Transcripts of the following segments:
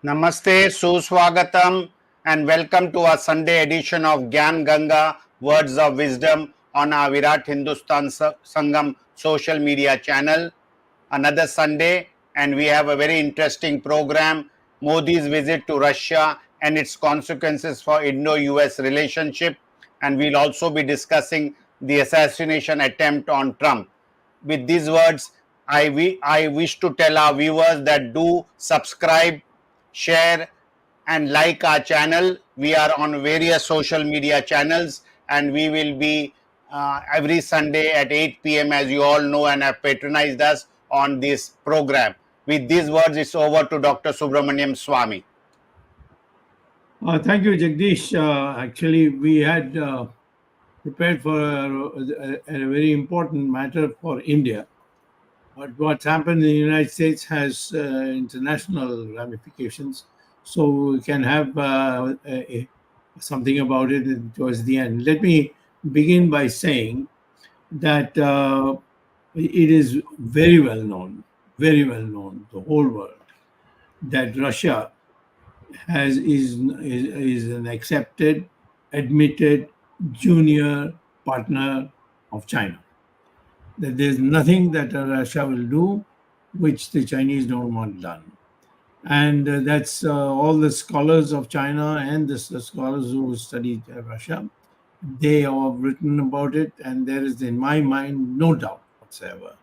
Namaste, Suswagatam, and welcome to our Sunday edition of Gyan Ganga Words of Wisdom on our Virat Hindustan Sangam social media channel. Another Sunday, and we have a very interesting program, Modi's visit to Russia and its consequences for Indo-US relationship, and we'll also be discussing the assassination attempt on Trump. With these words, I wish to tell our viewers that do subscribe, share, and like our channel. We are on various social media channels, and we will be every Sunday at 8 p.m. as you all know and have patronized us on this program. With these words, it's over to Dr. Subramanian Swamy. Thank you, Jagdish. Actually, we had prepared for a very important matter for India. But what's happened in the United States has international ramifications. So we can have something about it towards the end. Let me begin by saying that it is very well known, the whole world, that Russia is an accepted, admitted junior partner of China. That there's nothing that Russia will do which the Chinese don't want done. And that's all the scholars of China and the scholars who study Russia, they have written about it. And there is, in my mind, no doubt whatsoever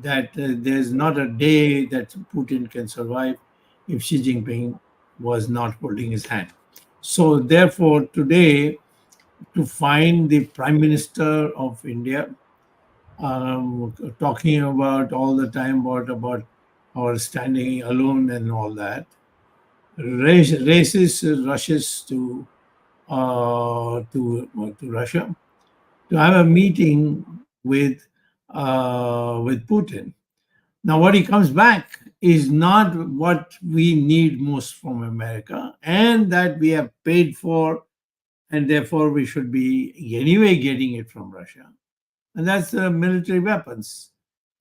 that there's not a day that Putin can survive if Xi Jinping was not holding his hand. So therefore, today, to find the Prime Minister of India talking about all the time about our standing alone and all that, rushes to Russia to have a meeting with Putin. Now, what he comes back is not what we need most from America, and that we have paid for, and therefore we should be anyway getting it from Russia. And that's the military weapons.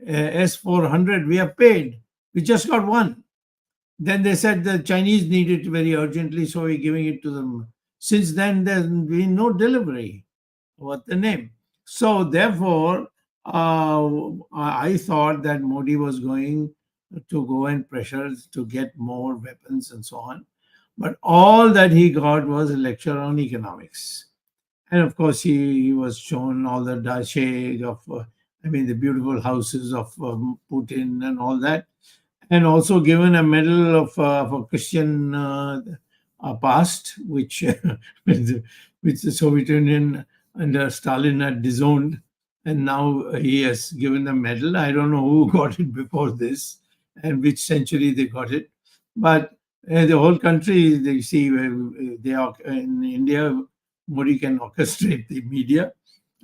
S-400, we have paid. We just got one. Then they said the Chinese need it very urgently, so we're giving it to them. Since then, there's been no delivery. What the name? So therefore, I thought that Modi was going to go and pressure to get more weapons and so on. But all that he got was a lecture on economics. And of course, he was shown all the dache of, the beautiful houses of Putin and all that. And also given a medal of a Christian past, which, which the Soviet Union under Stalin had disowned. And now he has given a medal. I don't know who got it before this and which century they got it. But the whole country, they see, they are in India, Modi can orchestrate the media.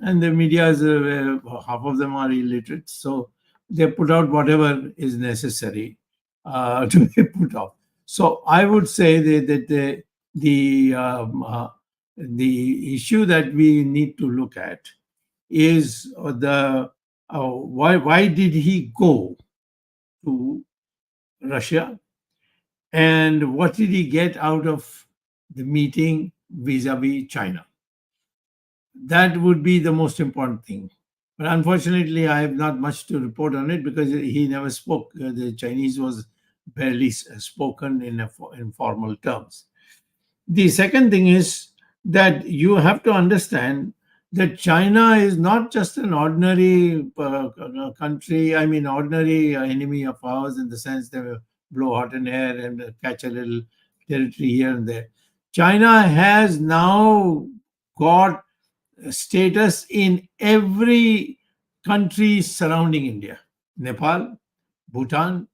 And the media is, half of them are illiterate. So they put out whatever is necessary to be put out. So I would say that the issue that we need to look at is why did he go to Russia, and what did he get out of the meeting vis-a-vis China? That would be the most important thing. But unfortunately, I have not much to report on it because he never spoke. The Chinese was barely spoken in formal terms. The second thing is that you have to understand that China is not just an ordinary country, ordinary enemy of ours in the sense they blow hot and air and catch a little territory here and there. China has now got status in every country surrounding India: Nepal, Bhutan,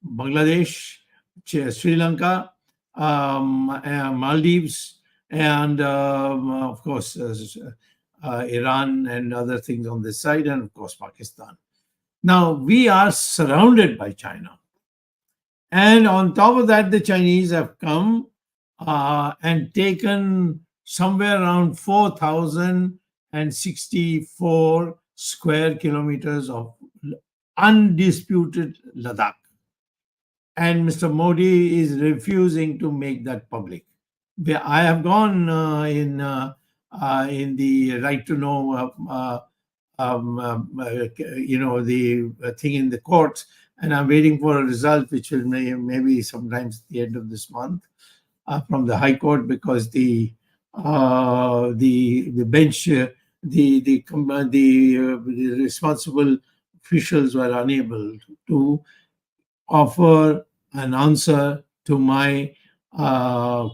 Bangladesh, Sri Lanka, Maldives, and of course Iran and other things on this side, and of course Pakistan. Now we are surrounded by China, and on top of that, the Chinese have come and taken somewhere around 4,064 square kilometers of undisputed Ladakh. and Mr. Modi is refusing to make that public. I have gone in the right to know, the thing in the courts, and I'm waiting for a result, which will maybe sometimes at the end of this month, from the High Court, because the bench, the responsible officials were unable to offer an answer to my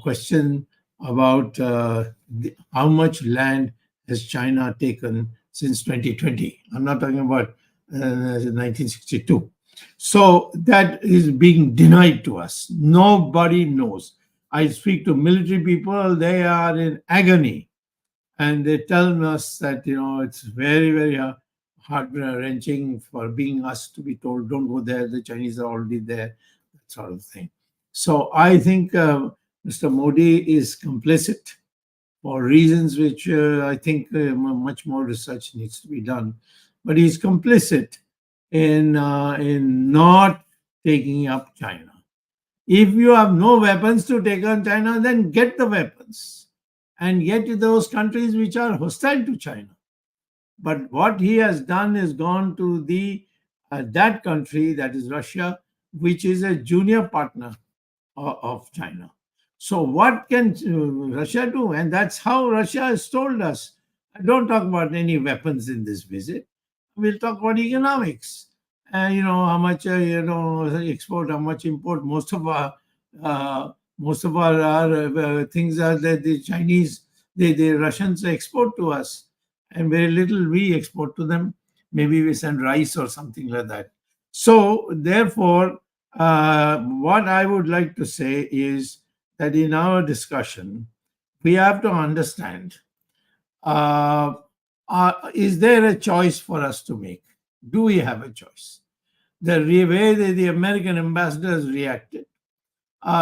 question about how much land has China taken since 2020. I'm not talking about 1962. So that is being denied to us. Nobody knows. I speak to military people, they are in agony. And they tell us that, it's very, very heart wrenching for being us to be told, don't go there, the Chinese are already there, that sort of thing. So I think Mr. Modi is complicit for reasons which I think much more research needs to be done. But he's complicit in not taking up China. If you have no weapons to take on China, then get the weapons and get to those countries which are hostile to China. But what he has done is gone to that country, that is Russia, which is a junior partner of China. So what can Russia do? And that's how Russia has told us. Don't talk about any weapons in this visit. We'll talk about economics. How much export, how much import. Most of our things are that the Chinese, the Russians export to us, and very little we export to them. Maybe we send rice or something like that. So therefore, what I would like to say is that in our discussion, we have to understand, is there a choice for us to make? Do we have a choice? The way the American ambassadors reacted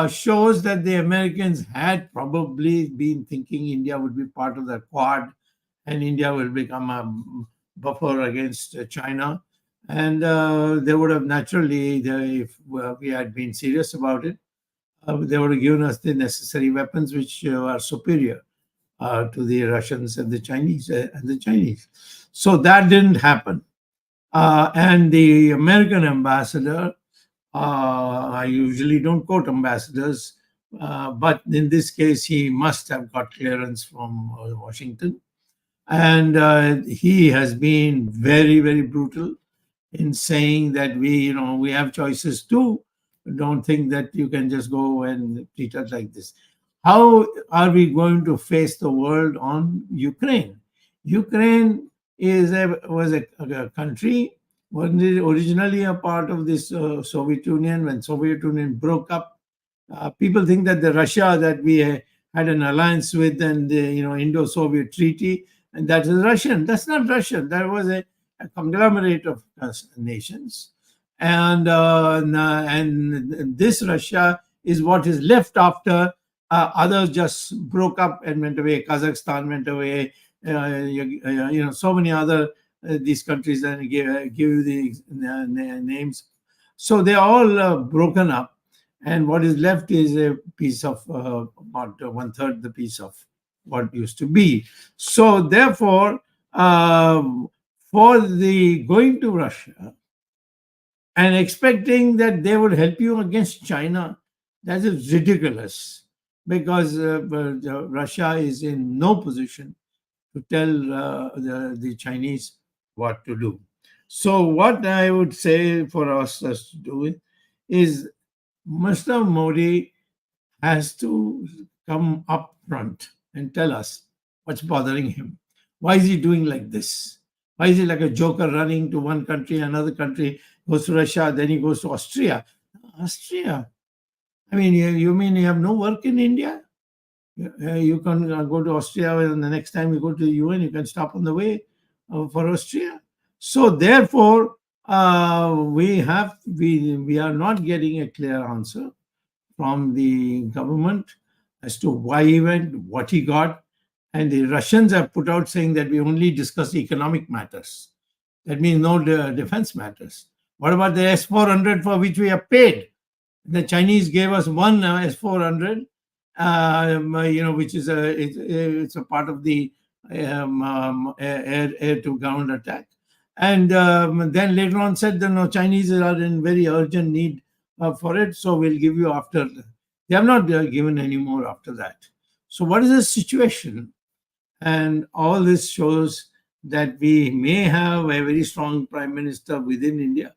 shows that the Americans had probably been thinking India would be part of the Quad and India will become a buffer against China. And they would have naturally, if we had been serious about it, they would have given us the necessary weapons which are superior to the Russians and the Chinese. So that didn't happen. And the American ambassador, I usually don't quote ambassadors, but in this case, he must have got clearance from Washington. And he has been very, very brutal in saying that we have choices too. Don't think that you can just go and treat us like this. How are we going to face the world on Ukraine? Ukraine was a country, wasn't it originally a part of this Soviet Union? When Soviet Union broke up, people think that the Russia that we had an alliance with and the Indo-Soviet treaty, and that is Russian. That's not Russian. That was a conglomerate of nations, and this Russia is what is left after others just broke up and went away. Kazakhstan went away. So many other these countries, and give you the names. So they are all broken up, and what is left is a piece of about 1/3 the piece of what used to be. So therefore, for the going to Russia and expecting that they would help you against China, that is ridiculous, because Russia is in no position to tell the Chinese what to do. So what I would say for us to do is Mr. Modi has to come up front and tell us what's bothering him. Why is he doing like this? Why is he like a joker running to one country, another country, goes to Russia, then he goes to Austria? Austria? I mean, you mean you have no work in India? You can go to Austria, and the next time you go to the UN, you can stop on the way for Austria. So therefore, we are not getting a clear answer from the government as to why he went, what he got. And the Russians have put out saying that we only discuss economic matters. That means no defense matters. What about the S-400 for which we have paid? The Chinese gave us one S-400, which is it's a part of the air to ground attack. And then later on said that no, Chinese are in very urgent need for it, so we'll give you after. They have not given any more after that. So what is the situation? And all this shows that we may have a very strong prime minister within India,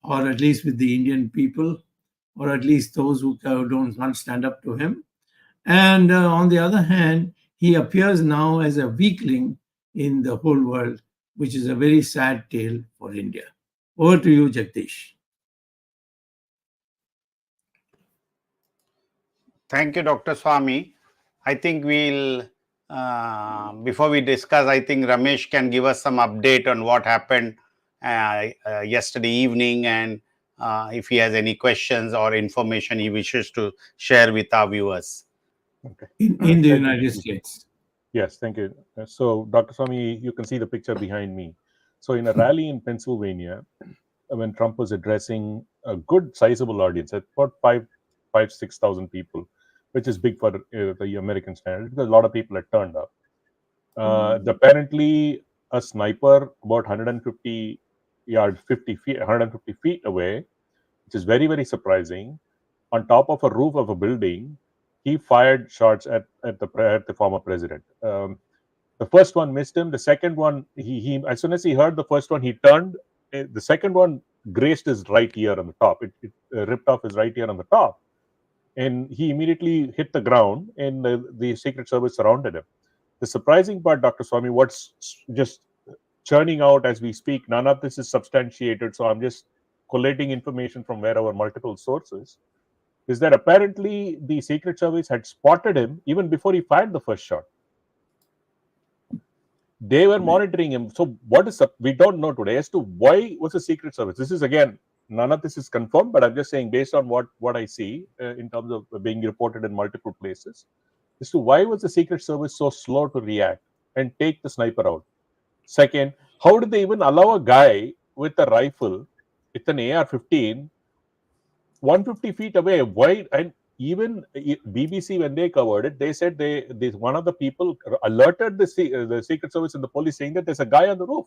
or at least with the Indian people, or at least those who can't stand up to him. And on the other hand, he appears now as a weakling in the whole world, which is a very sad tale for India. Over to you, Jagdish. Thank you, Dr. Swamy. I think before we discuss, I think Ramesh can give us some update on what happened yesterday evening, and if he has any questions or information he wishes to share with our viewers. Okay. In the United States. Yes, thank you. So, Dr. Swamy, you can see the picture behind me. So, in a rally in Pennsylvania, when Trump was addressing a good sizable audience, about 6,000 people, which is big for the American standard, because a lot of people had turned up. Apparently, a sniper about 150 feet away, which is very, very surprising, on top of a roof of a building, he fired shots at the former president. The first one missed him. The second one, he as soon as he heard the first one, he turned. The second one grazed his right ear on the top. It ripped off his right ear on the top, and he immediately hit the ground. And the Secret Service surrounded him. The surprising part, Dr. Swamy, what's just churning out as we speak, none of this is substantiated. So I'm just collating information from wherever multiple sources. Is that apparently the Secret Service had spotted him even before he fired the first shot. They were monitoring him. So what is up? We don't know today as to why was the Secret Service. This is again, none of this is confirmed, but I'm just saying based on what I see in terms of being reported in multiple places, as to why was the Secret Service so slow to react and take the sniper out. Second, how did they even allow a guy with a rifle, with an AR-15, 150 feet away? Why? And even BBC, when they covered it, they said one of the people alerted the Secret Service and the police, saying that there's a guy on the roof.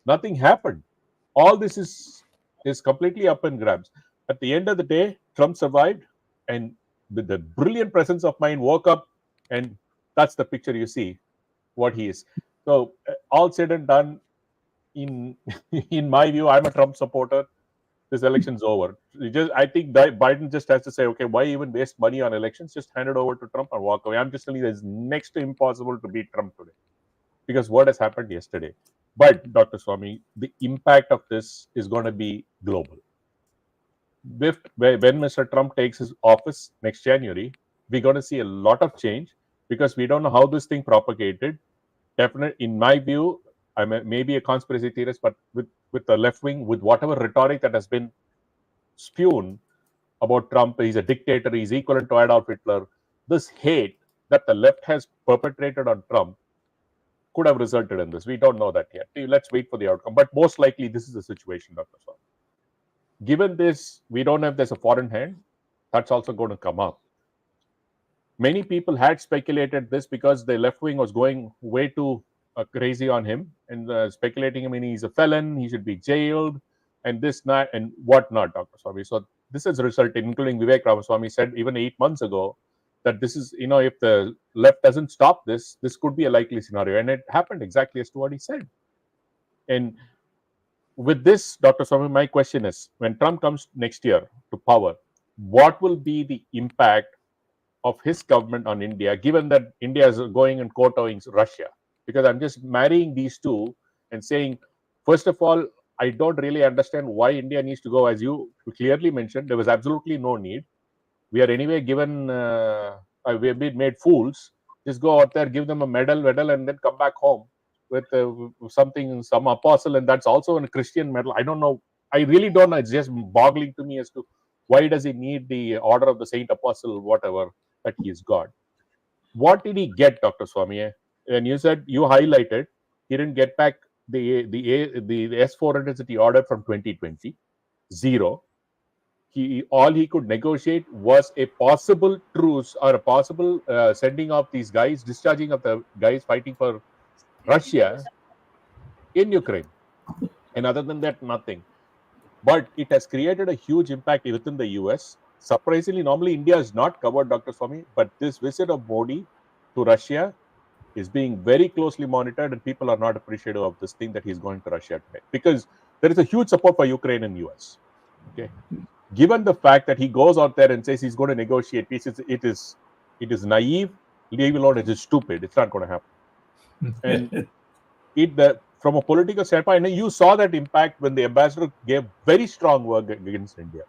Nothing happened. All this is completely up in grabs. At the end of the day, Trump survived, and with the brilliant presence of mind, woke up, and that's the picture you see, what he is. So all said and done, in my view, I'm a Trump supporter. This election's over. I think Biden just has to say, okay, why even waste money on elections? Just hand it over to Trump and walk away. I'm just telling you, it's next to impossible to beat Trump today, because what has happened yesterday. But Dr. Swamy, the impact of this is going to be global. When Mr. Trump takes his office next January, we're going to see a lot of change, because we don't know how this thing propagated. Definitely, in my view, I may be a conspiracy theorist, but with the left wing, with whatever rhetoric that has been spewed about Trump, he's a dictator, he's equivalent to Adolf Hitler, this hate that the left has perpetrated on Trump could have resulted in this. We don't know that yet. Let's wait for the outcome. But most likely, this is the situation, Dr. Swamy. Given this, we don't know if there's a foreign hand. That's also going to come up. Many people had speculated this because the left wing was going way too crazy on him and speculating. I mean, he's a felon, he should be jailed, and this, not, and whatnot, Dr. Swamy. So this has resulted, including Vivek Ramaswamy said even 8 months ago, that this is, if the left doesn't stop this, this could be a likely scenario. And it happened exactly as to what he said. And with this, Dr. Swamy, my question is, when Trump comes next year to power, what will be the impact of his government on India, given that India is going and kowtowing Russia? Because I'm just marrying these two and saying, first of all, I don't really understand why India needs to go. As you clearly mentioned, there was absolutely no need. We are anyway given, we have been made fools. Just go out there, give them a medal, and then come back home with some apostle, and that's also a Christian medal. I don't know. I really don't know. It's just boggling to me as to why does he need the order of the Saint Apostle, whatever, that he is God. What did he get, Dr. Swamy? And you said, you highlighted, he didn't get back the S-400s that he ordered from 2020, zero. all he could negotiate was a possible truce or a possible sending of these guys, discharging of the guys fighting for Russia in Ukraine. And other than that, nothing. But it has created a huge impact within the US. Surprisingly, normally India is not covered, Dr. Swamy, but this visit of Modi to Russia is being very closely monitored, and people are not appreciative of this thing that he's going to Russia today, because there is a huge support for Ukraine in US. Okay, given the fact that he goes out there and says he's going to negotiate peace, it is naive, leave alone, it is stupid. It's not going to happen. And from a political standpoint, you saw that impact when the ambassador gave very strong work against India.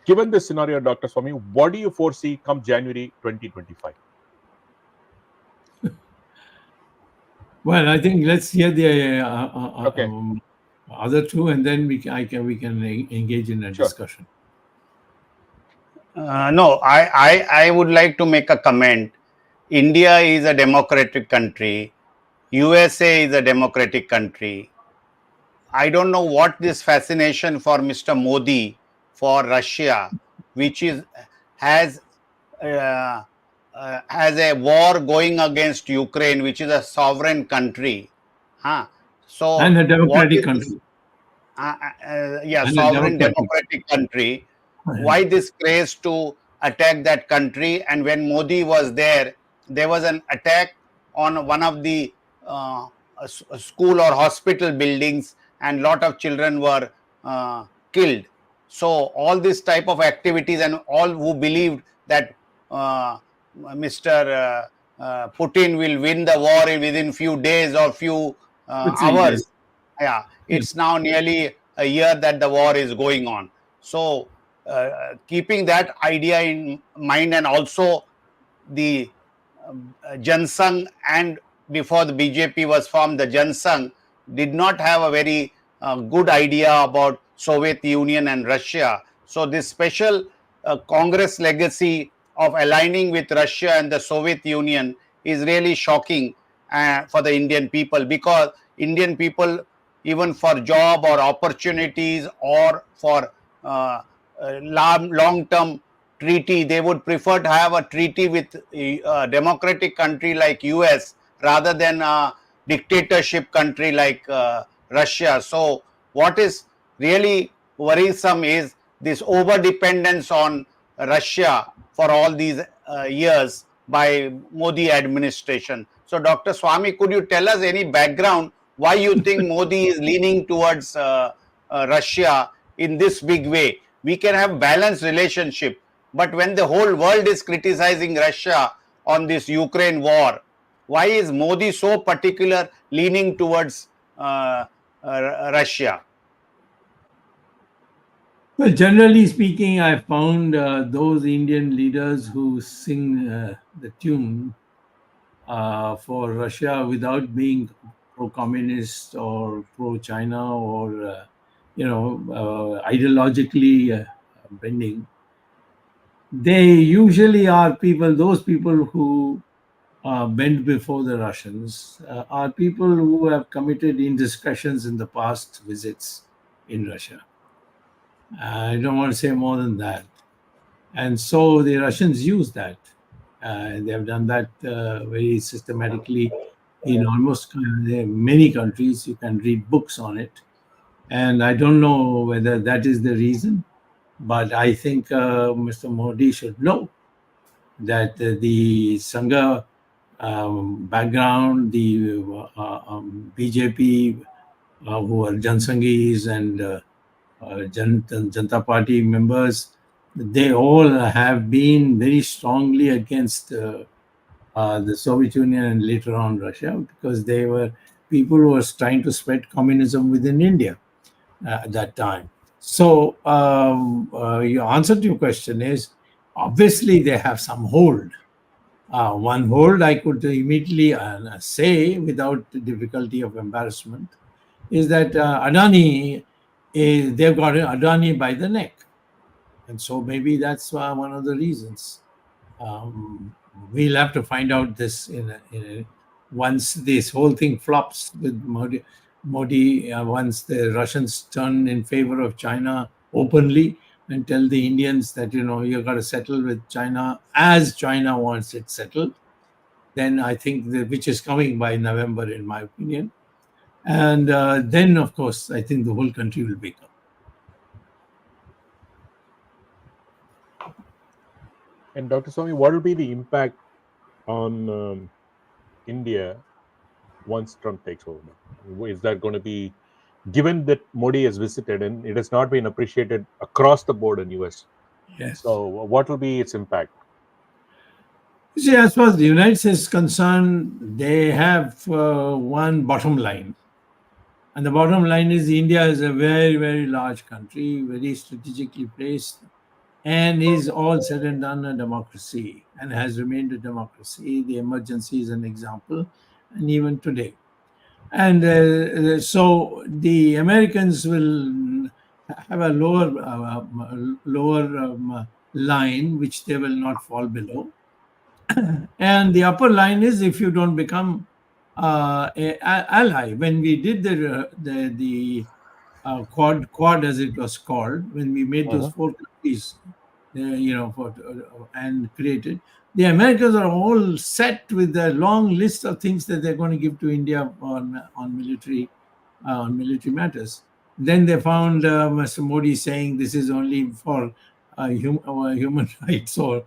Given this scenario, Dr. Swamy, what do you foresee come January 2025? Well, I think let's hear the Okay. other two, and then we can engage in a Sure. discussion. No, I would like to make a comment. India is a democratic country. USA is a democratic country. I don't know what this fascination for Mr. Modi for Russia, which has a war going against Ukraine, which is a sovereign country. So And a democratic what is country. yeah, And a sovereign democratic. democratic country. Why this craze to attack that country? And when Modi was there was an attack on one of the school or hospital buildings, and lot of children were killed. So all this type of activities, and all who believed that Mr. Putin will win the war within few days or few hours. Yeah, it's now nearly a year that the war is going on. So keeping that idea in mind, and also the Jansang, and before the BJP was formed, the Jansang did not have a very good idea about Soviet Union and Russia. So this special Congress legacy of aligning with Russia and the Soviet Union is really shocking for the Indian people, because Indian people, even for job or opportunities or for long-term treaty, they would prefer to have a treaty with a democratic country like US rather than a dictatorship country like Russia. So what is really worrisome is this over dependence on Russia for all these years by Modi administration. So Dr. Swamy, could you tell us any background why you think Modi is leaning towards Russia in this big way? We can have balanced relationship, but when the whole world is criticizing Russia on this Ukraine war, why is Modi so particular leaning towards Russia? Well, generally speaking, I found those Indian leaders who sing the tune for Russia without being pro-communist or pro-China or ideologically bending. They usually are those people who bend before the Russians are people who have committed indiscretions in the past visits in Russia. I don't want to say more than that. And so the Russians use that. They have done that very systematically in almost many countries. You can read books on it. And I don't know whether that is the reason, but I think Mr. Modi should know that the Sangha background, the BJP, who are Jansangis and Janata Party members, they all have been very strongly against the Soviet Union and later on Russia, because they were people who were trying to spread communism within India at that time. So your answer to your question is, obviously they have some hold. One hold I could immediately say without the difficulty of embarrassment is that Adani, they've got Adani by the neck. And so maybe that's one of the reasons. We'll have to find out this once this whole thing flops with Modi, once the Russians turn in favor of China openly, and tell the Indians that, you've got to settle with China as China wants it settled, then I think which is coming by November, in my opinion. And then, of course, I think the whole country will wake up. And Dr. Swamy, what will be the impact on India once Trump takes over? Is that going to be, given that Modi has visited and it has not been appreciated across the board in US? Yes. So what will be its impact? You see, as far as the United States is concerned, they have one bottom line. And the bottom line is India is a very, very large country, very strategically placed, and is all said and done a democracy and has remained a democracy. The emergency is an example, and even today. And so the Americans will have a lower line, which they will not fall below. And the upper line is if you don't become a ally. When we did the Quad as it was called, when we made those four countries, and created, the Americans are all set with a long list of things that they're going to give to India on military matters. Then they found Mr. Modi saying this is only for human rights, or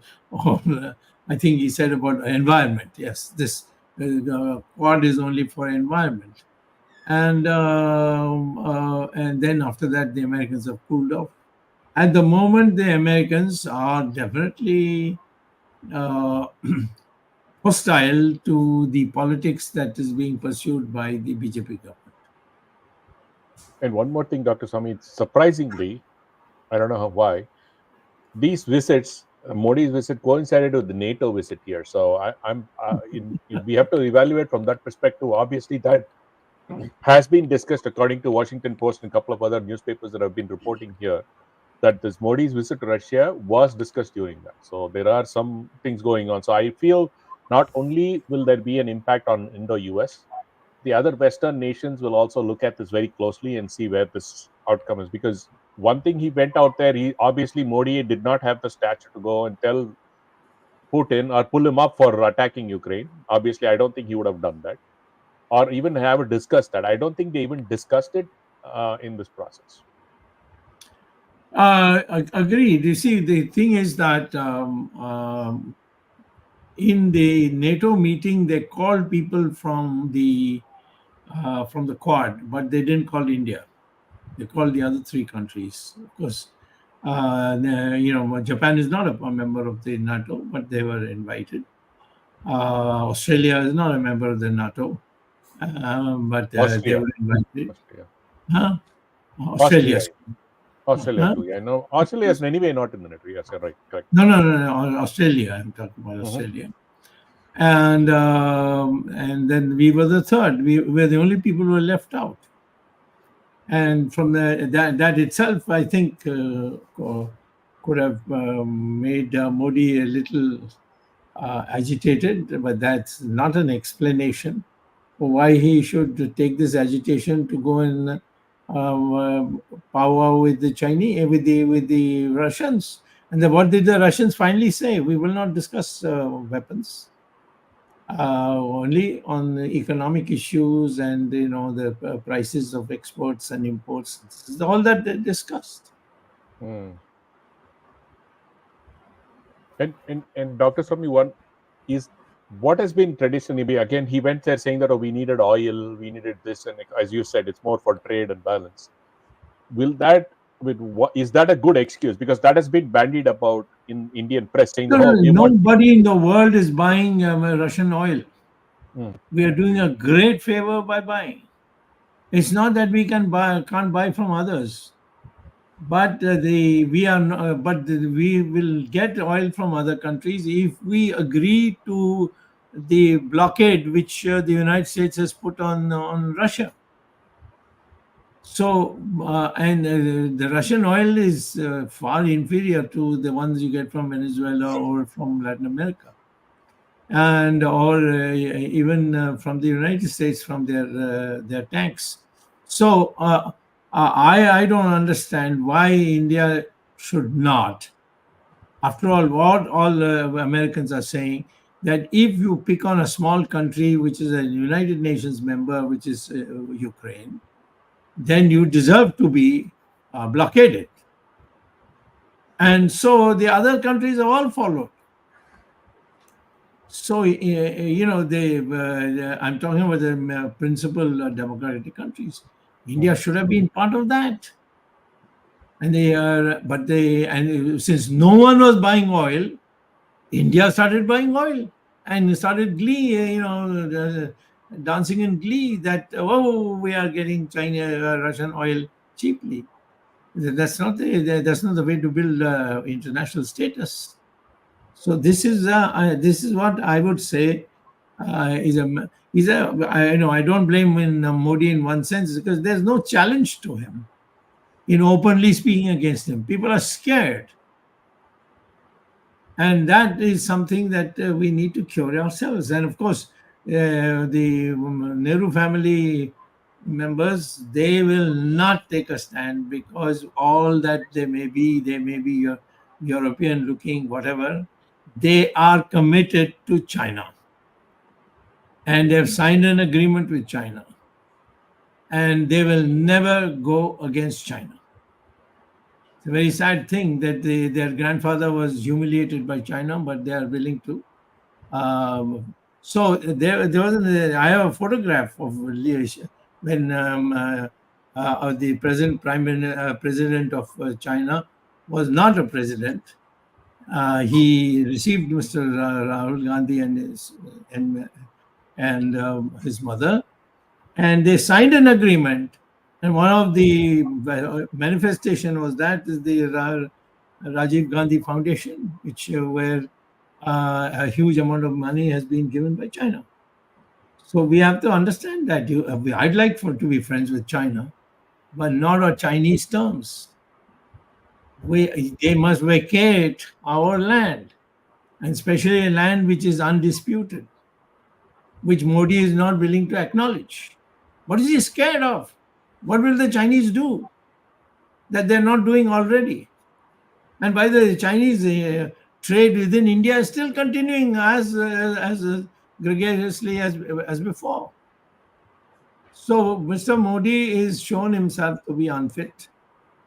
I think he said about environment. Yes, this the Quad is only for environment, and then after that the Americans have cooled off. At the moment, the Americans are definitely hostile to the politics that is being pursued by the BJP government. And one more thing, Dr. Swamy, surprisingly, I don't know why, these visits, Modi's visit coincided with the NATO visit here. So we have to evaluate from that perspective. Obviously, that has been discussed according to Washington Post and a couple of other newspapers that have been reporting here, that this Modi's visit to Russia was discussed during that. So there are some things going on. So I feel not only will there be an impact on Indo-US, the other Western nations will also look at this very closely and see where this outcome is. Because one thing, he went out there, Modi did not have the stature to go and tell Putin or pull him up for attacking Ukraine. Obviously, I don't think he would have done that, or even have discussed that. I don't think they even discussed it in this process. Agreed. You see, the thing is that in the NATO meeting, they called people from the Quad, but they didn't call India. They called the other three countries. Of course, Japan is not a member of the NATO, but they were invited. Australia is not a member of the NATO, but they were invited. Australia. Australia too. Yeah, no, Australia is anyway not in the NATO. Yes, you're right. Correct. No. Australia. I'm talking about Australia. And then we were the third. We were the only people who were left out. And from that itself, I think could have made Modi a little agitated, but that's not an explanation for why he should take this agitation to go and powwow with the Chinese, with the Russians. And what did the Russians finally say? We will not discuss weapons. Only on economic issues and the prices of exports and imports. This is all that they discussed. And Dr. Swamy, one is what has been traditionally, again, he went there saying that we needed oil, we needed this, and as you said, it's more for trade and balance. Is that a good excuse? Because that has been bandied about in Indian press, saying nobody in the world is buying Russian oil. We are doing a great favor by buying. It's not that we can't buy from others, but we will get oil from other countries if we agree to the blockade which the United States has put on Russia. So, the Russian oil is far inferior to the ones you get from Venezuela or from Latin America, or even from the United States, from their tanks. So, I don't understand why India should not. After all, what all Americans are saying, that if you pick on a small country which is a United Nations member, which is Ukraine, then you deserve to be blockaded. And so the other countries have all followed. So, I'm talking about the principal democratic countries. India should have been part of that. And since no one was buying oil, India started buying oil and started dancing in glee that, oh, we are getting Russian oil cheaply. That's not the way to build international status. So this is what I would say is I don't blame Modi in one sense, because there's no challenge to him in openly speaking against him. People are scared. And that is something that we need to cure ourselves. And of course, the Nehru family members, they will not take a stand, because all that they may be European looking, whatever, they are committed to China. And they've signed an agreement with China. And they will never go against China. It's a very sad thing that their grandfather was humiliated by China, but they are willing to. So there was. I have a photograph of when the present president of China was not a president. He received Mr. Rahul Gandhi and his mother, and they signed an agreement. And one of the manifestation was that is the Rajiv Gandhi Foundation, where a huge amount of money has been given by China. So we have to understand that I'd like to be friends with China, but not on Chinese terms. They must vacate our land, and especially a land which is undisputed, which Modi is not willing to acknowledge. What is he scared of? What will the Chinese do that they're not doing already? And by the way, the Chinese trade within India is still continuing as gregariously as before. So Mr. Modi is shown himself to be unfit.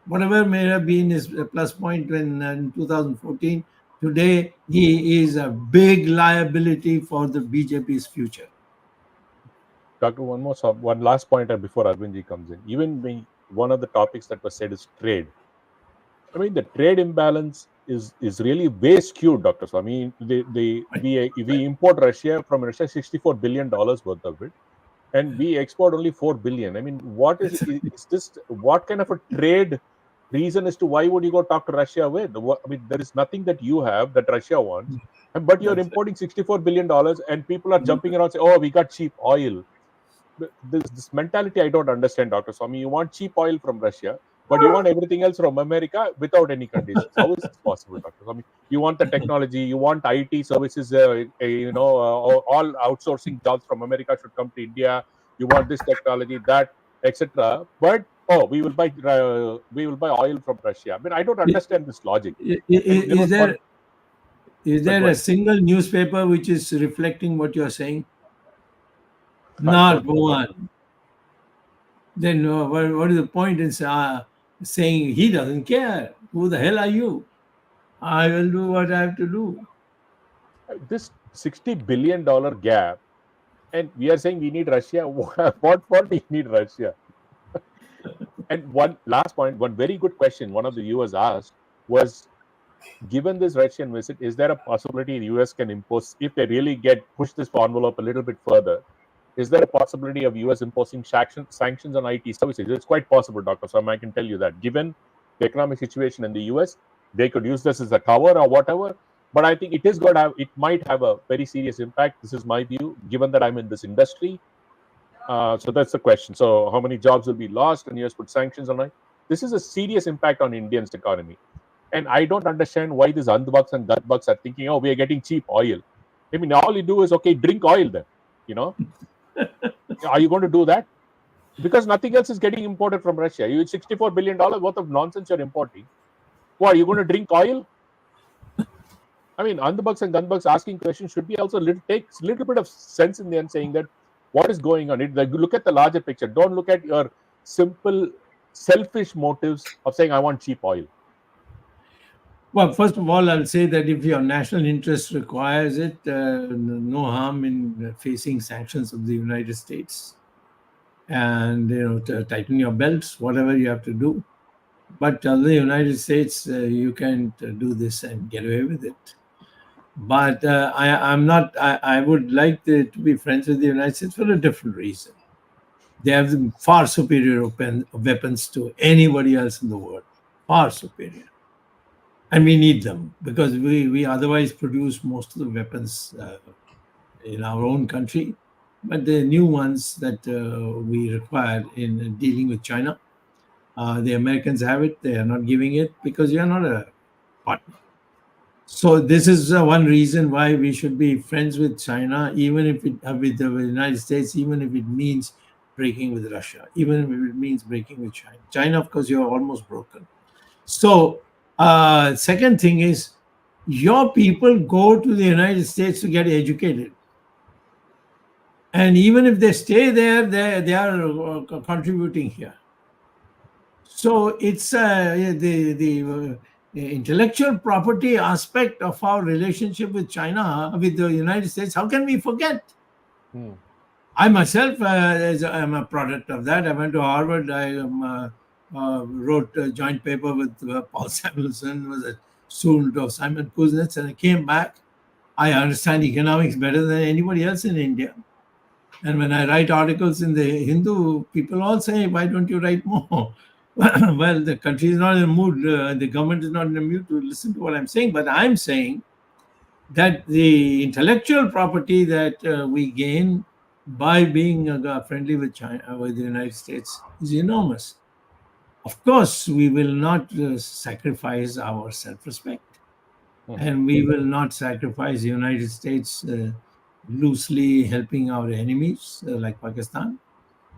Whatever may have been his plus point in 2014, today he is a big liability for the BJP's future. Doctor, one last point before Arvindji comes in. Even one of the topics that was said is trade. I mean, the trade imbalance is really way skewed, Doctor. So I mean, we import from Russia $64 billion worth of it, and we export only $4 billion. I mean, what is this? What kind of a trade reason as to why would you go talk to Russia with? I mean, there is nothing that you have that Russia wants, but you're importing $64 billion, and people are jumping around saying, "Oh, we got cheap oil." This mentality I don't understand, Dr. Swamy. You want cheap oil from Russia, but you want everything else from America without any conditions. How is this possible, Dr. Swamy? You want the technology, you want IT services, all outsourcing jobs from America should come to India. You want this technology, that, etc. But we will buy oil from Russia. I mean, I don't understand this logic. Is there a single newspaper which is reflecting what you're saying? Not one. Then what is the point in saying he doesn't care? Who the hell are you? I will do what I have to do. This $60 billion gap, and we are saying we need Russia. What for do you need Russia? And one last point, one very good question one of the viewers asked was, given this Russian visit, is there a possibility the US can impose, if they really push this envelope a little bit further, is there a possibility of US imposing sanctions on IT services? It's quite possible, Dr. Swamy, I can tell you that. Given the economic situation in the US, they could use this as a cover or whatever. But I think it might have a very serious impact. This is my view, given that I'm in this industry. So that's the question. So how many jobs will be lost when US put sanctions on it? This is a serious impact on Indian's economy. And I don't understand why these andbugs and gutbugs are thinking, we are getting cheap oil. I mean, all you do is, drink oil then, Are you going to do that? Because nothing else is getting imported from Russia. You $64 billion worth of nonsense you're importing. What, are you going to drink oil? I mean, Andhabugs and Gunbugs asking questions should be also takes a little bit of sense in there and saying that what is going on. Like, look at the larger picture. Don't look at your simple, selfish motives of saying, I want cheap oil. Well, first of all, I'll say that if your national interest requires it, no harm in facing sanctions of the United States, and to tighten your belts, whatever you have to do. But the United States, you can't do this and get away with it. But I'm not. I would like to be friends with the United States for a different reason. They have far superior weapons to anybody else in the world. Far superior. And we need them because we otherwise produce most of the weapons in our own country. But the new ones that we require in dealing with China, the Americans have it. They are not giving it because you are not a partner. So this is one reason why we should be friends with China, even if it with the United States, even if it means breaking with Russia, even if it means breaking with China. China, of course, you're almost broken. So second thing is, your people go to the United States to get educated. And even if they stay there, they are contributing here. So it's the intellectual property aspect of our relationship with China, with the United States. How can we forget? I myself am a product of that. I went to Harvard. I wrote a joint paper with Paul Samuelson, was a student of Simon Kuznets, and I came back. I understand economics better than anybody else in India. And when I write articles in the Hindu, people all say, why don't you write more? Well, the country is not in the mood, the government is not in the mood to listen to what I'm saying, but I'm saying that the intellectual property that we gain by being friendly with China, with the United States, is enormous. Of course, we will not sacrifice our self-respect, and we will not sacrifice the United States loosely helping our enemies like Pakistan.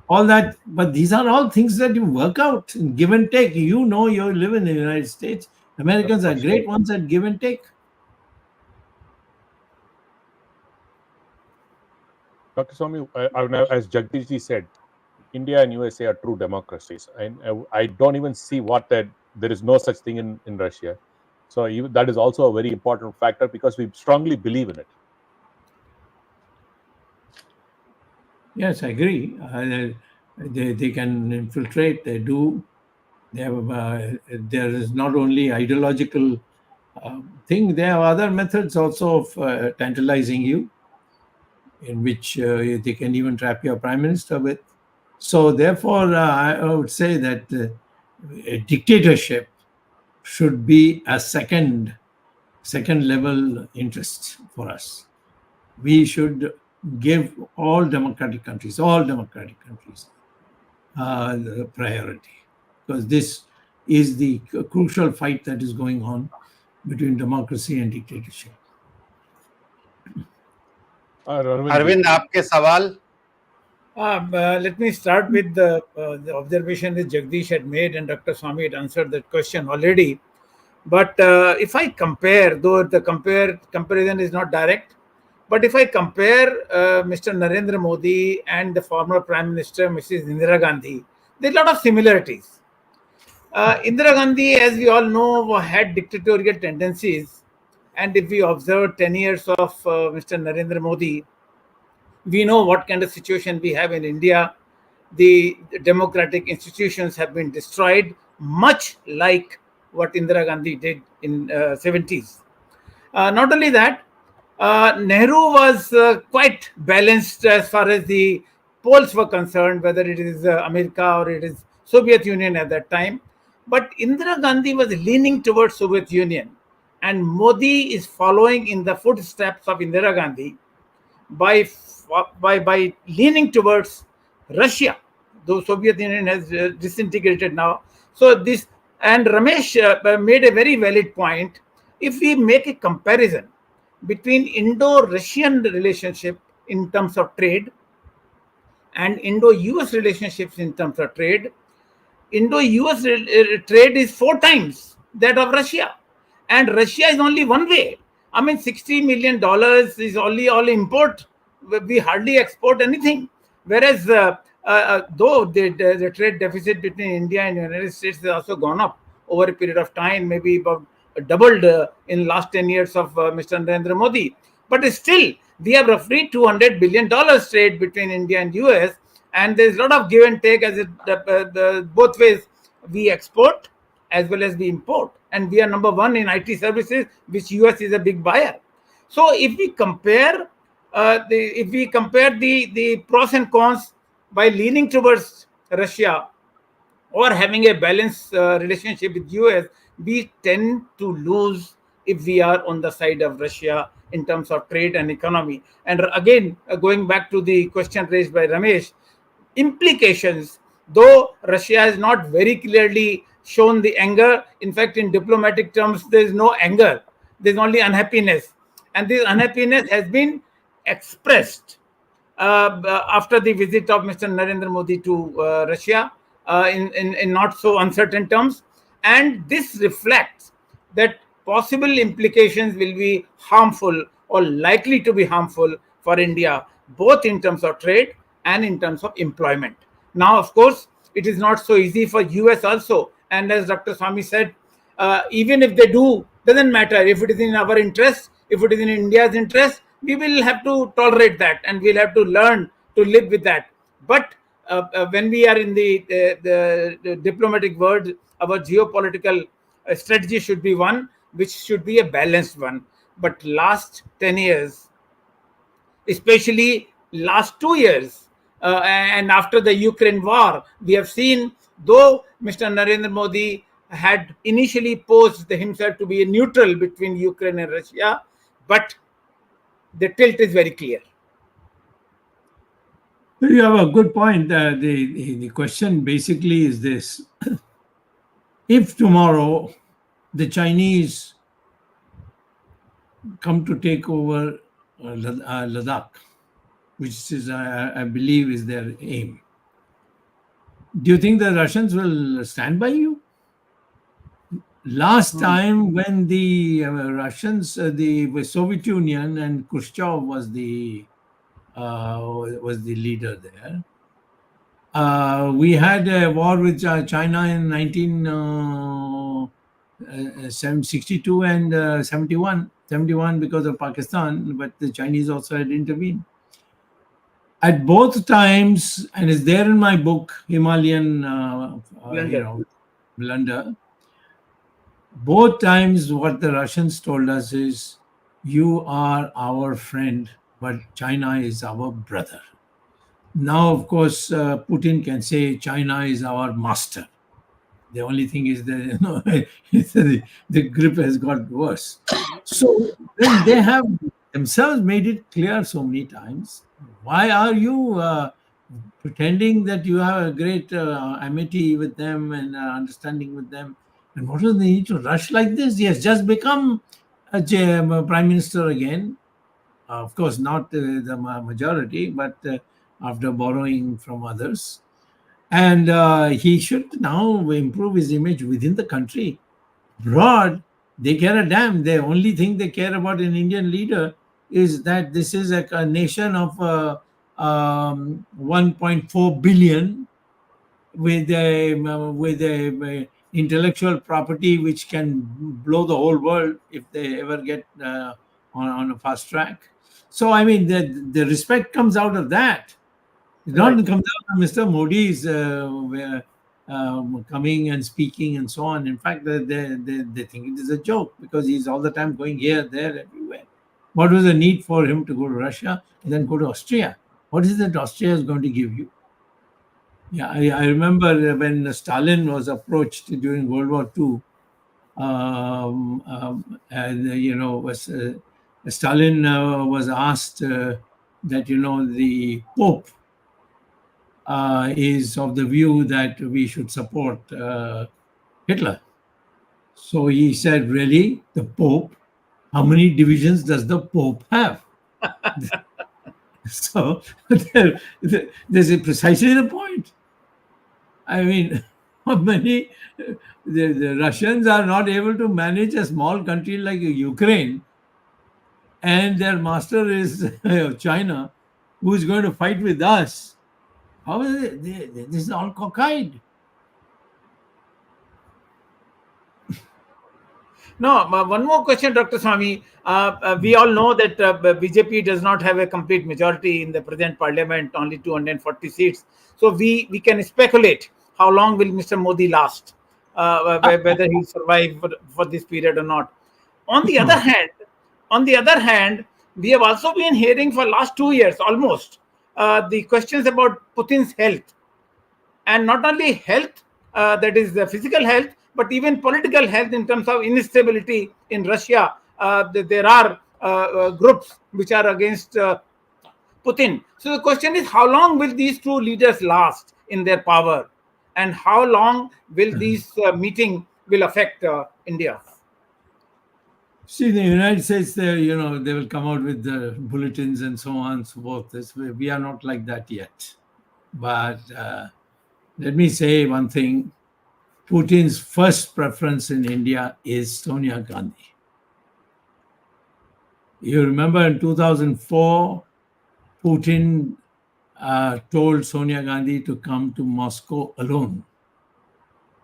All that, but these are all things that you work out, give and take. You live in the United States. Americans are great ones at give and take. Dr. Swamy, as Jagdishji said, India and USA are true democracies. And I don't even see there is no such thing in Russia. So that is also a very important factor because we strongly believe in it. Yes, I agree. They can infiltrate. They do. They have. There is not only ideological thing. There are other methods also of tantalizing you, in which they can even trap your prime minister with. So therefore, I would say that a dictatorship should be a second level interest for us. We should give all democratic countries the priority, because this is the crucial fight that is going on between democracy and dictatorship. Arvind, आपके सवाल? Let me start with the observation that Jagdish had made, and Dr. Swamy had answered that question already. But if I compare, though the comparison is not direct, but if I compare Mr. Narendra Modi and the former Prime Minister, Mrs. Indira Gandhi, there are a lot of similarities. Indira Gandhi, as we all know, had dictatorial tendencies. And if we observe 10 years of Mr. Narendra Modi, we know what kind of situation we have in India. The democratic institutions have been destroyed, much like what Indira Gandhi did in 70s. Not only that, Nehru was quite balanced as far as the poles were concerned, whether it is America or it is Soviet Union at that time. But Indira Gandhi was leaning towards Soviet Union, and Modi is following in the footsteps of Indira Gandhi by leaning towards Russia, though Soviet Union has disintegrated now. So this, and Ramesh made a very valid point. If we make a comparison between Indo-Russian relationship in terms of trade and Indo-US relationships in terms of trade, Indo-US trade is 4 times that of Russia. And Russia is only one way. I mean, $60 million is only all import. We hardly export anything. Whereas, though the trade deficit between India and the United States has also gone up over a period of time, maybe about doubled in last 10 years of Mr. Narendra Modi. But still, we have roughly $200 billion trade between India and US, and there's a lot of give and take as both ways. We export as well as we import, and we are number one in IT services, which US is a big buyer. So if we compare the pros and cons by leaning towards Russia or having a balanced relationship with US, we tend to lose if we are on the side of Russia in terms of trade and economy. And again, going back to the question raised by Ramesh, implications, though Russia has not very clearly shown the anger. In fact, in diplomatic terms, there is no anger, there's only unhappiness. And this unhappiness has been expressed after the visit of Mr. Narendra Modi to Russia in not so uncertain terms. And this reflects that possible implications will be harmful or likely to be harmful for India, both in terms of trade and in terms of employment. Now, of course, it is not so easy for US also. And as Dr. Swamy said, even if they do, doesn't matter. If it is in our interest, if it is in India's interest, we will have to tolerate that and we'll have to learn to live with that. But when we are in the diplomatic world, our geopolitical strategy should be one which should be a balanced one. But last 10 years, especially last 2 years, and after the Ukraine war, we have seen, though Mr. Narendra Modi had initially posed himself to be a neutral between Ukraine and Russia, but the tilt is very clear. You have a good point. The question basically is this. If tomorrow the Chinese come to take over Ladakh, which is, I believe, is their aim, do you think the Russians will stand by you? Last time when the Russians, the Soviet Union and Khrushchev was the leader there, we had a war with China in 1962 and 71 because of Pakistan, but the Chinese also had intervened. At both times, and it's there in my book, Himalayan Blunder, both times what the Russians told us is, you are our friend, but China is our brother. Now, of course, Putin can say China is our master. The only thing is that the grip has got worse. So when they have themselves made it clear so many times, why are you pretending that you have a great amity with them and understanding with them? And what do they need to rush like this? He has just become a prime minister again. Of course, not the majority, but after borrowing from others. And he should now improve his image within the country. Abroad, they care a damn. The only thing they care about an Indian leader is that this is a nation of 1.4 billion with a intellectual property which can blow the whole world if they ever get on a fast track. So, I mean, the respect comes out of that. It not comes out of Mr. Modi's coming and speaking and so on. In fact, they think it is a joke because he's all the time going here, there, everywhere. What was the need for him to go to Russia and then go to Austria? What is it Austria is going to give you? Yeah, I remember when Stalin was approached during World War II, Stalin was asked that, the Pope is of the view that we should support Hitler. So he said, really, the Pope? How many divisions does the Pope have? So there's precisely the point. I mean, many the Russians are not able to manage a small country like Ukraine, and their master is China, who is going to fight with us. How is it? This is all cockeyed. No, one more question, Dr. Swamy. We all know that BJP does not have a complete majority in the present parliament, only 240 seats. So we can speculate how long will Mr. Modi last, whether he'll survive for this period or not. On the other hand, we have also been hearing for last 2 years almost the questions about Putin's health, and not only health, that is the physical health, but even political health in terms of instability in Russia. There are groups which are against Putin. So the question is, how long will these two leaders last in their power, and how long will these meeting will affect India? See, the United States, they will come out with the bulletins and so on and so forth. We are not like that yet. But let me say one thing. Putin's first preference in India is Sonia Gandhi. You remember in 2004, Putin told Sonia Gandhi to come to Moscow alone.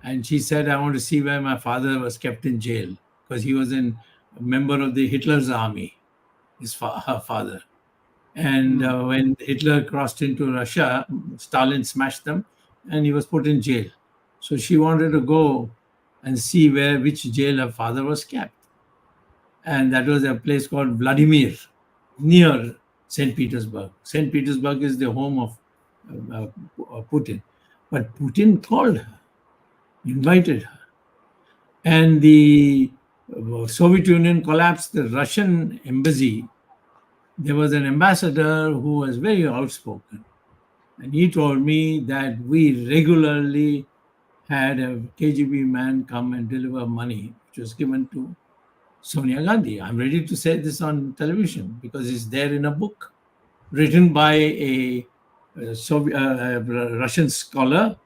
And she said, I want to see where my father was kept in jail, because he was a member of the Hitler's army, her father. And when Hitler crossed into Russia, Stalin smashed them and he was put in jail. So she wanted to go and see which jail her father was kept. And that was a place called Vladimir, near St. Petersburg. St. Petersburg is the home of Putin. But Putin called her, invited her. And the Soviet Union collapsed, the Russian embassy. There was an ambassador who was very outspoken. And he told me that we regularly had a KGB man come and deliver money, which was given to Sonia Gandhi. I'm ready to say this on television because it's there in a book written by a Russian scholar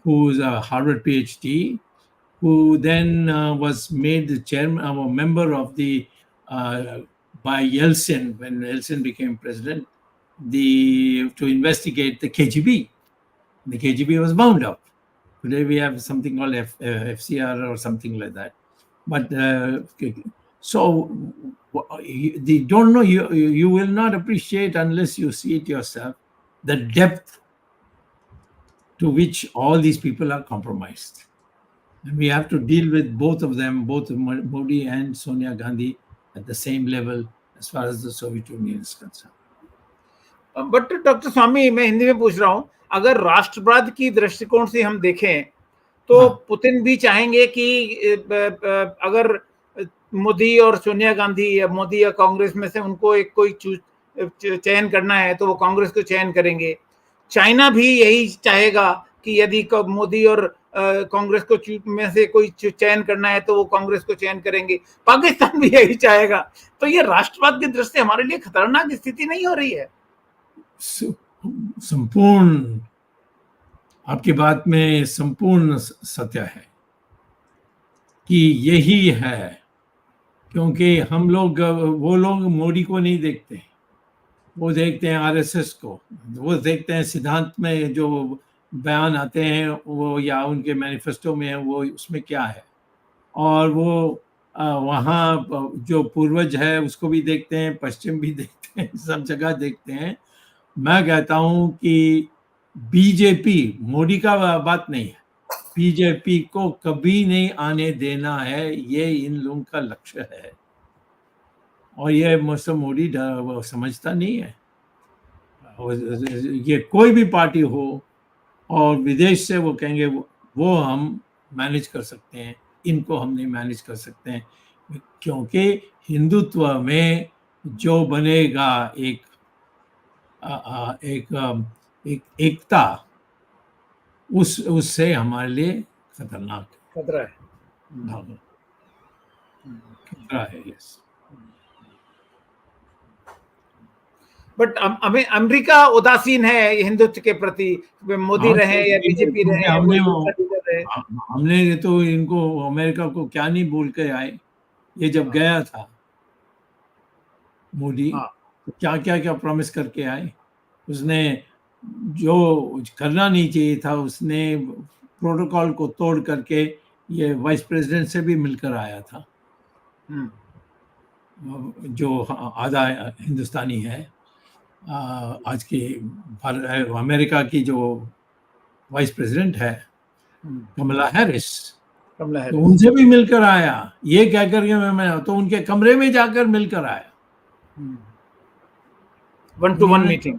who's a Harvard PhD, who then was made the chairman, a member of the, by Yeltsin, when Yeltsin became president, to investigate the KGB. The KGB was bound up. Today we have something called FCR or something like that. But so they don't know, you will not appreciate unless you see it yourself, the depth to which all these people are compromised. And we have to deal with both of them, both Modi and Sonia Gandhi, at the same level as far as the Soviet Union is concerned. But doctor Swami, मैं हिंदी में पूछ रहा हूं, अगर राष्ट्रवाद की दृष्टिकोण से हम देखें तो पुतिन भी चाहेंगे कि अगर मोदी और सोनिया गांधी या मोदी या कांग्रेस में से उनको एक कोई चयन करना है तो वो कांग्रेस को चयन करेंगे. चाइना भी यही चाहेगा कि यदि मोदी और कांग्रेस को में से कोई चयन करना है तो वो कांग्रेस को चयन करेंगे. पाकिस्तान भी यही चाहेगा. तो ये राष्ट्रवाद की दृष्टि से हमारे लिए खतरनाक स्थिति नहीं हो रही है? संपूर्ण, आपकी बात में संपूर्ण सत्य है कि यही है, क्योंकि हम लोग, वो लोग मोदी को नहीं देखते, वो देखते हैं आरएसएस को, वो देखते हैं सिद्धांत में जो बयान आते हैं वो, या उनके मैनिफेस्टो में है वो, उसमें क्या है, और वो वहाँ जो पूर्वज है उसको भी देखते हैं, पश्चिम भी देखते हैं, सब जगह देखते हैं. मैं कहता हूँ कि बीजेपी, मोदी का बात नहीं है, बीजेपी को कभी नहीं आने देना है, ये इन लोगों का लक्ष्य है. और ये मिस्टर मोदी समझता नहीं है. ये कोई भी पार्टी हो और विदेश से वो कहेंगे वो हम मैनेज कर सकते हैं, इनको हम नहीं मैनेज कर सकते हैं, क्योंकि हिंदुत्व में जो बनेगा एकता, उससे हमारे लिए खतरनाक खतरा है. खतरा है, यस. बट अमेरिका उदासीन है हिंदुत्व के प्रति, मोदी रहे या बीजेपी रहे, रहे। हमने तो इनको अमेरिका को क्या नहीं बोल के आए। ये जब गया था मोदी, हाँ। तो क्या क्या क्या प्रॉमिस करके आए। उसने जो करना नहीं चाहिए था, उसने प्रोटोकॉल को तोड़ करके ये वाइस प्रेसिडेंट से भी मिलकर आया था, हम्म, जो आधा हिंदुस्तानी है। आज की अमेरिका की जो वाइस प्रेसिडेंट है हम्म, कमला हैरिस, कमला तो हैरिस। उनसे भी मिलकर आया। ये कह करके मैं तो उनके कमरे में जाकर मिलकर आया। 1-to-1 उन्होंने, मीटिंग।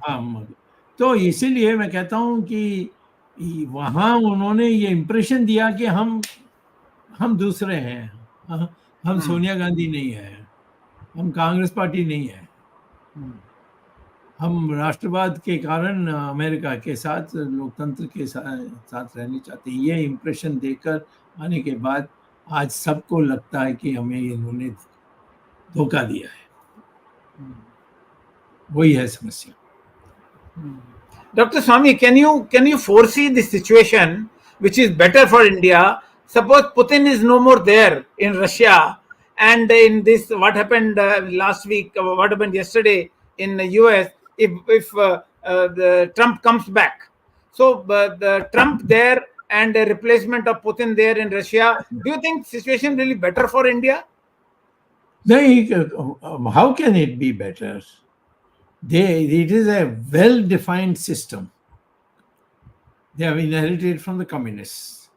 हाँ, तो इसीलिए मैं कहता हूँ कि वहां उन्होंने ये इम्प्रेशन दिया कि हम दूसरे हैं, हम सोनिया गांधी नहीं है, हम कांग्रेस पार्टी नहीं है, हम राष्ट्रवाद के कारण अमेरिका के साथ, लोकतंत्र के साथ रहना चाहते हैं। ये इम्प्रेशन देकर आने के बाद आज सबको लगता है कि हमें इन्होंने धोखा दिया है। वही है समस्या। Dr. Swamy, can you foresee the situation which is better for India? Suppose Putin is no more there in Russia, and in this what happened last week, what happened yesterday in the US, if the Trump comes back, so the Trump there and a replacement of Putin there in Russia, do you think situation really better for India? How can it be better? It is a well-defined system. They have inherited from the communists.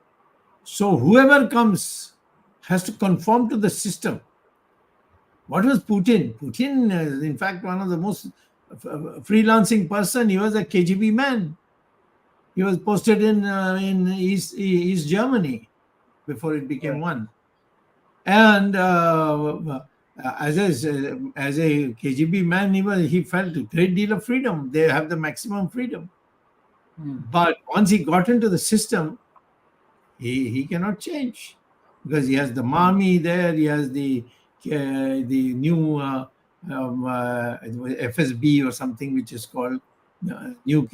So whoever comes has to conform to the system. What was Putin? Putin is, in fact, one of the most freelancing person. He was a KGB man. He was posted in East Germany before it became one. And as a KGB man, he felt a great deal of freedom. They have the maximum freedom. But once he got into the system, he cannot change, because he has the army there, he has the new FSB or something, which is called new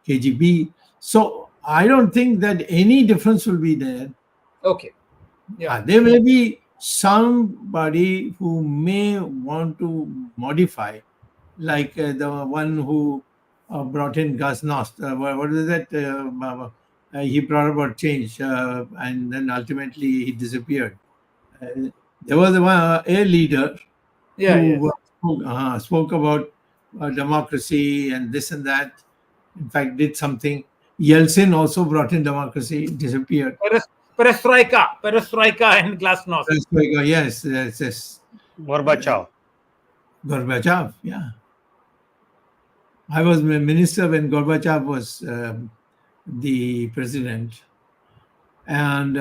KGB. So I don't think that any difference will be there. Okay. Yeah. There may be somebody who may want to modify, like the one who brought in Glasnost. What is that? He brought about change, and then ultimately he disappeared. There was a leader who spoke about democracy and this and that. In fact, did something. Yeltsin also brought in democracy, disappeared. Perestroika and Glasnost. Yes. Gorbachev. Gorbachev, yeah. I was a minister when Gorbachev was the president. And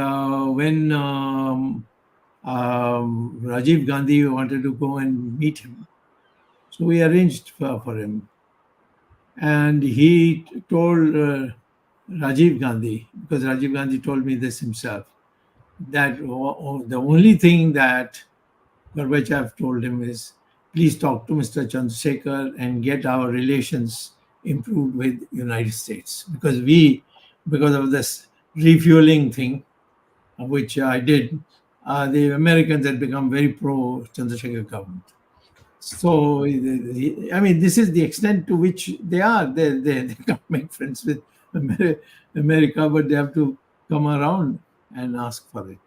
when Rajiv Gandhi wanted to go and meet him, so we arranged for him. And he told Rajiv Gandhi, because Rajiv Gandhi told me this himself, that the only thing that Gorbachev told him is, please talk to Mr. Chandrasekhar and get our relations improved with United States. Because of this refueling thing, which I did, the Americans had become very pro Chandrasekhar government. So, I mean, this is the extent to which they are. They can't make friends with America, but they have to come around and ask for it.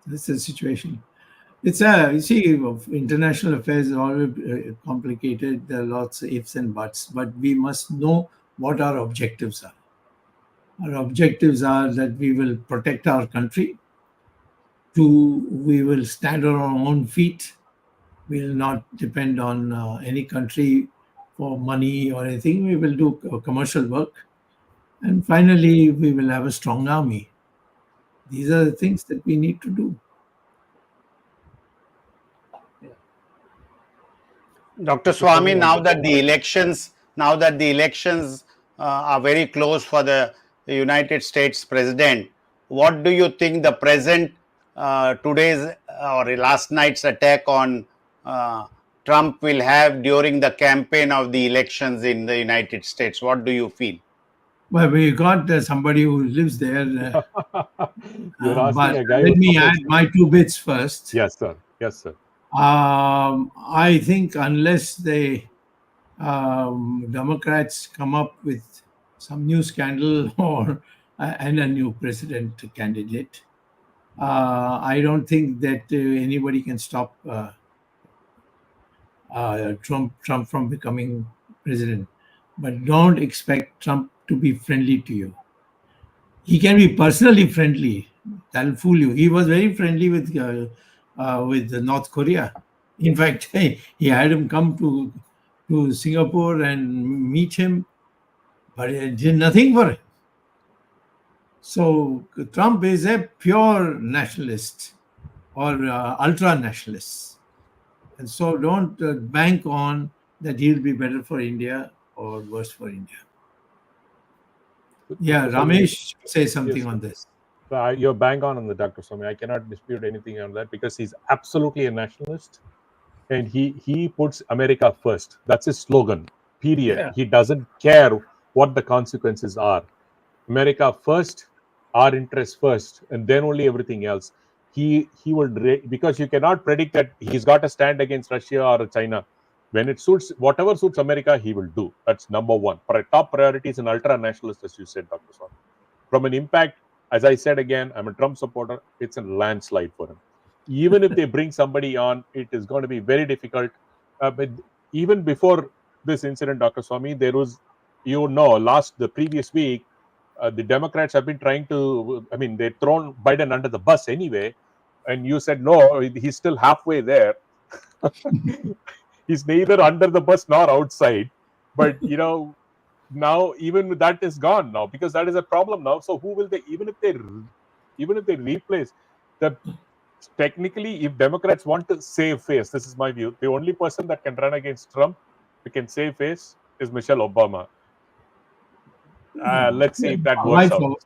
This is the situation. It's you see, international affairs are always complicated. There are lots of ifs and buts, but we must know what our objectives are. Our objectives are that we will protect our country. 2, we will stand on our own feet. We will not depend on any country for money or anything. We will do commercial work. And finally, we will have a strong army. These are the things that we need to do. Dr. Swamy, now that the elections are very close for the United States president, what do you think the present today's or last night's attack on Trump will have during the campaign of the elections in the United States? What do you feel? Well, we got somebody who lives there. You're asking But a guy let who's me add supposed to. my two bits first. Yes, sir. Yes, sir. I think unless the Democrats come up with some new scandal or and a new president candidate, I don't think that anybody can stop Trump from becoming president. But don't expect Trump to be friendly to you. He can be personally friendly. That'll fool you. He was very friendly with North Korea. In fact, he had him come to Singapore and meet him, but it did nothing for him. So Trump is a pure nationalist or ultra nationalist, and so don't bank on that he'll be better for India or worse for India. Yeah, Dr. Swamy, Ramesh, say something yes, on this. you're bang on the Dr. Swamy. I cannot dispute anything on that because he's absolutely a nationalist, and he puts America first. That's his slogan. Period. Yeah. He doesn't care what the consequences are. America first, our interests first, and then only everything else. He will, because you cannot predict that he's got to stand against Russia or China. When it suits, whatever suits America, he will do. That's number one. For a top priority is an ultra nationalist, as you said, Dr. Swamy. From an impact, as I said again, I'm a Trump supporter. It's a landslide for him. Even if they bring somebody on, it is going to be very difficult. But even before this incident, Dr. Swamy, there was, the previous week, the Democrats have been trying to, they've thrown Biden under the bus anyway. And you said, no, he's still halfway there. He's neither under the bus nor outside. But, now even that is gone now, because that is a problem now. So who will they, even if they replace the, technically, if Democrats want to save face, this is my view, the only person that can run against Trump who can save face is Michelle Obama. Let's see if that works out.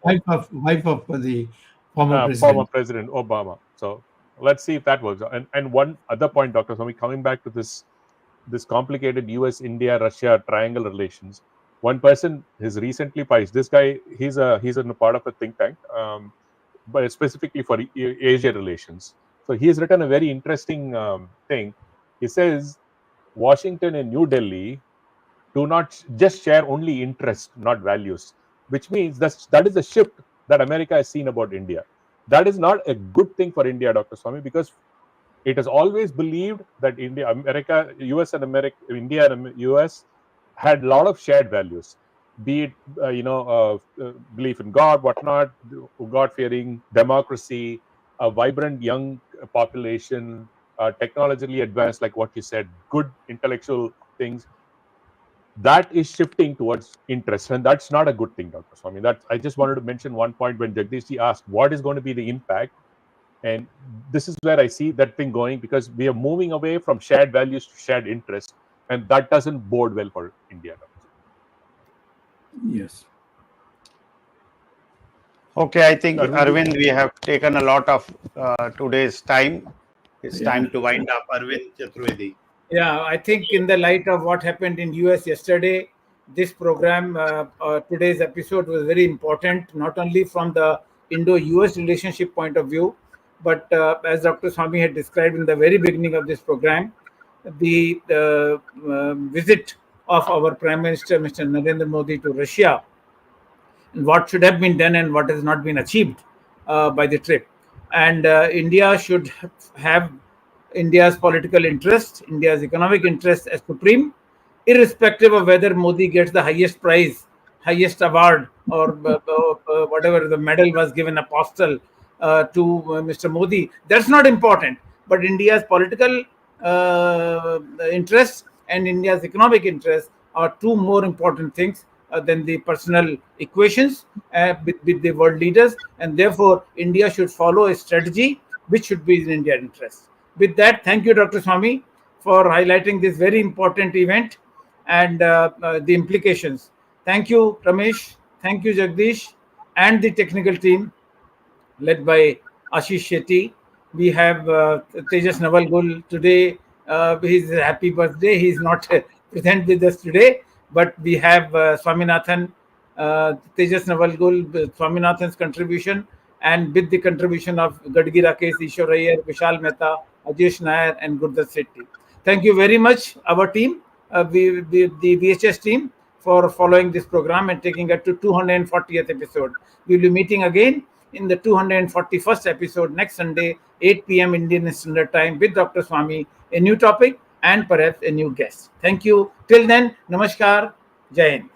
Wife of the former president. Former President Obama. So let's see if that works out. And one other point, Dr. Swamy, coming back to this complicated US, India, Russia triangle relations. One person has recently published. This guy, he's a part of a think tank, but specifically for Asia relations. So he has written a very interesting thing. He says Washington and New Delhi do not just share only interest, not values, which means that is the shift that America has seen about India. That is not a good thing for India, Dr. Swamy, because it has always believed that India, America, US and America, India and US had a lot of shared values, be it, belief in God, whatnot, God-fearing, democracy, a vibrant young population, technologically advanced, like what you said, good intellectual things. That is shifting towards interest, and that's not a good thing, Dr. Swamy. I just wanted to mention one point when Jagdishji asked what is going to be the impact, and this is where I see that thing going, because we are moving away from shared values to shared interest, and that doesn't bode well for India. Yes. Okay, I think Arvind, we have taken a lot of today's time. It's time to wind up. Arvind Chaturvedi. Yeah, I think in the light of what happened in US yesterday, this program, today's episode was very important, not only from the Indo-US relationship point of view, but as Dr. Swamy had described in the very beginning of this program, the visit of our Prime Minister, Mr. Narendra Modi, to Russia, and what should have been done and what has not been achieved by the trip. And India should have India's political interest, India's economic interest as supreme, irrespective of whether Modi gets the highest prize, highest award, or whatever the medal was given, apostle to Mr. Modi. That's not important. But India's political interests and India's economic interests are two more important things than the personal equations with the world leaders. And therefore, India should follow a strategy which should be in India's interest. With that, thank you, Dr. Swamy, for highlighting this very important event and the implications. Thank you, Ramesh. Thank you, Jagdish, and the technical team led by Ashish Shetty. We have Tejas Navalgul today. His happy birthday. He's not present with us today, but we have Swaminathan Tejas Navalgul, Swaminathan's contribution, and with the contribution of Gadgi Rakesh, Ishwar Iyer, Vishal Mehta, Ajesh Nair, and Gurdat Sethi. Thank you very much, our team, the VHS team, for following this program and taking it to 240th episode. We will be meeting again in the 241st episode next Sunday, 8 p.m. Indian Standard Time with Dr. Swamy, a new topic and perhaps a new guest. Thank you. Till then, Namaskar. Jai Hind.